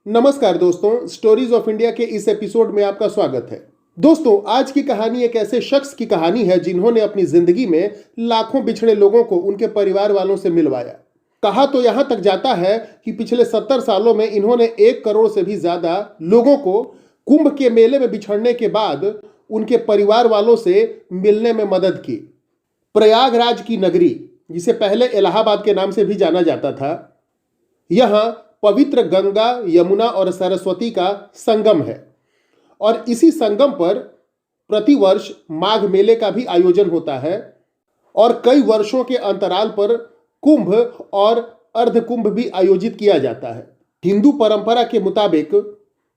नमस्कार दोस्तों, stories of India के इस एपिसोड में आपका स्वागत है। दोस्तों, आज की कहानी एक ऐसे शख्स की कहानी है जिन्होंने अपनी जिंदगी में लाखों बिछड़े लोगों को उनके परिवार वालों से मिलवाया। कहा तो यहां तक जाता है कि पिछले 70 सालों में इन्होंने 1 करोड़ से भी ज्यादा लोगों को कुंभ के मेले में बिछड़ने के बाद उनके परिवार वालों से मिलने में मदद की। प्रयागराज की नगरी, जिसे पहले इलाहाबाद के नाम से भी जाना जाता था, यहाँ पवित्र गंगा, यमुना और सरस्वती का संगम है और इसी संगम पर प्रतिवर्ष माघ मेले का भी आयोजन होता है और कई वर्षों के अंतराल पर कुंभ और अर्धकुंभ भी आयोजित किया जाता है। हिंदू परंपरा के मुताबिक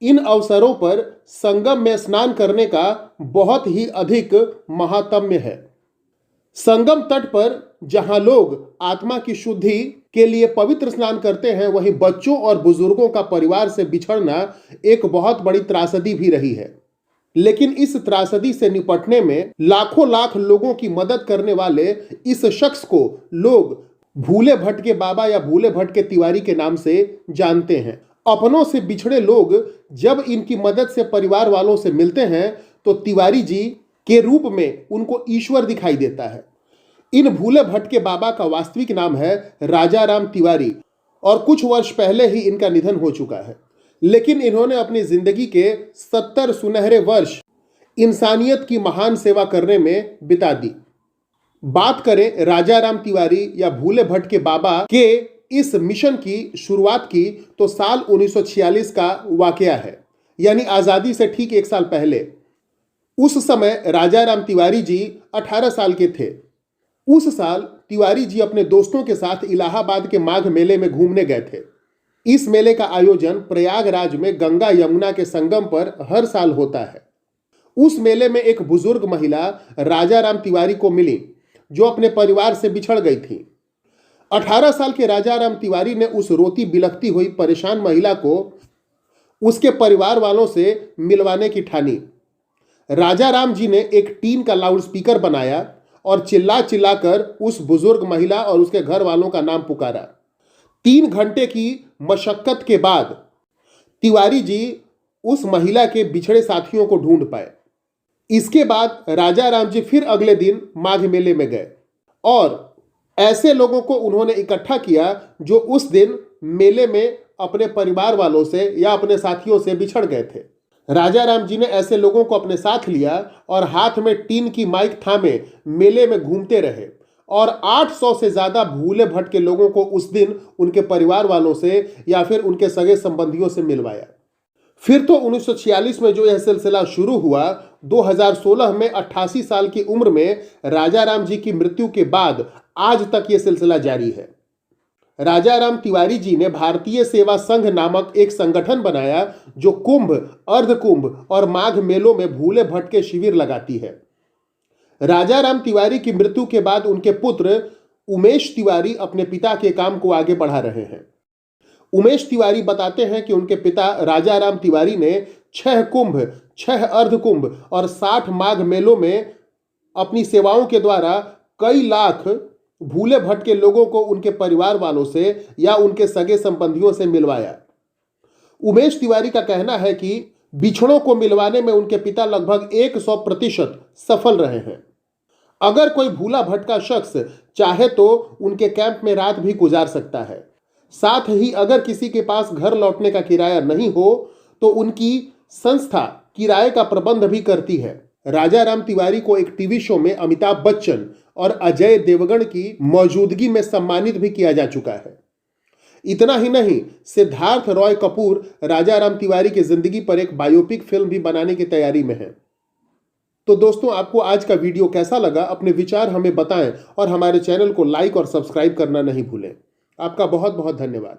इन अवसरों पर संगम में स्नान करने का बहुत ही अधिक महात्म्य है। संगम तट पर जहां लोग आत्मा की शुद्धि के लिए पवित्र स्नान करते हैं, वहीं बच्चों और बुजुर्गों का परिवार से बिछड़ना एक बहुत बड़ी त्रासदी भी रही है। लेकिन इस त्रासदी से निपटने में लाखों लाख लोगों की मदद करने वाले इस शख्स को लोग भूले भटके बाबा या भूले भटके तिवारी के नाम से जानते हैं। अपनों से बिछड़े लोग जब इनकी मदद से परिवार वालों से मिलते हैं तो तिवारी जी के रूप में उनको ईश्वर दिखाई देता है। इन भूले भटके बाबा का वास्तविक नाम है राजा राम तिवारी और कुछ वर्ष पहले ही इनका निधन हो चुका है। लेकिन इन्होंने अपनी जिंदगी के 70 सुनहरे वर्ष इंसानियत की महान सेवा करने में बिता दी। बात करें राजा राम तिवारी या भूले भटके बाबा के इस मिशन की शुरुआत की तो साल 1946 का वाकया है, यानी आज़ादी से ठीक 1 साल पहले। उस समय राजा राम तिवारी जी 18 साल के थे। उस साल तिवारी जी अपने दोस्तों के साथ इलाहाबाद के माघ मेले में घूमने गए थे। इस मेले का आयोजन प्रयागराज में गंगा यमुना के संगम पर हर साल होता है। उस मेले में एक बुजुर्ग महिला राजा राम तिवारी को मिली जो अपने परिवार से बिछड़ गई थी। 18 साल के राजा राम तिवारी ने उस रोती बिलखती हुई परेशान महिला को उसके परिवार वालों से मिलवाने की ठानी। राजा राम जी ने एक टीन का लाउडस्पीकर बनाया और चिल्ला चिल्लाकर उस बुजुर्ग महिला और उसके घर वालों का नाम पुकारा। 3 घंटे की मशक्कत के बाद तिवारी जी उस महिला के बिछड़े साथियों को ढूंढ पाए। इसके बाद राजा राम जी फिर अगले दिन माघ मेले में गए और ऐसे लोगों को उन्होंने इकट्ठा किया जो उस दिन मेले में अपने परिवार वालों से या अपने साथियों से बिछड़ गए थे। राजा राम जी ने ऐसे लोगों को अपने साथ लिया और हाथ में टीन की माइक थामे मेले में घूमते रहे और 800 से ज्यादा भूले भटके लोगों को उस दिन उनके परिवार वालों से या फिर उनके सगे संबंधियों से मिलवाया। फिर तो 1946 में जो यह सिलसिला शुरू हुआ, 2016 में 88 साल की उम्र में राजा राम जी की मृत्यु के बाद आज तक यह सिलसिला जारी है। राजा राम तिवारी जी ने भारतीय सेवा संघ नामक एक संगठन बनाया जो कुंभ, अर्धकुंभ और माघ मेलों में भूले भटके शिविर लगाती है। राजा राम तिवारी की मृत्यु के बाद उनके पुत्र उमेश तिवारी अपने पिता के काम को आगे बढ़ा रहे हैं। उमेश तिवारी बताते हैं कि उनके पिता राजा राम तिवारी ने 6 कुंभ, 6 अर्धकुंभ और 60 माघ मेलों में अपनी सेवाओं के द्वारा कई लाख भूले भटके लोगों को उनके परिवार वालों से या उनके सगे संबंधियों से मिलवाया। उमेश तिवारी का कहना है कि बिछड़ों को मिलवाने में उनके पिता लगभग 100% सफल रहे हैं। अगर कोई भूला भटका शख्स चाहे तो उनके कैंप में रात भी गुजार सकता है। साथ ही अगर किसी के पास घर लौटने का किराया नहीं हो तो उनकी संस्था किराए का प्रबंध भी करती है। राजा राम तिवारी को एक टीवी शो में अमिताभ बच्चन और अजय देवगन की मौजूदगी में सम्मानित भी किया जा चुका है। इतना ही नहीं, सिद्धार्थ रॉय कपूर राजा राम तिवारी की जिंदगी पर एक बायोपिक फिल्म भी बनाने की तैयारी में है। तो दोस्तों, आपको आज का वीडियो कैसा लगा? अपने विचार हमें बताएं और हमारे चैनल को लाइक और सब्सक्राइब करना नहीं भूलें। आपका बहुत बहुत धन्यवाद।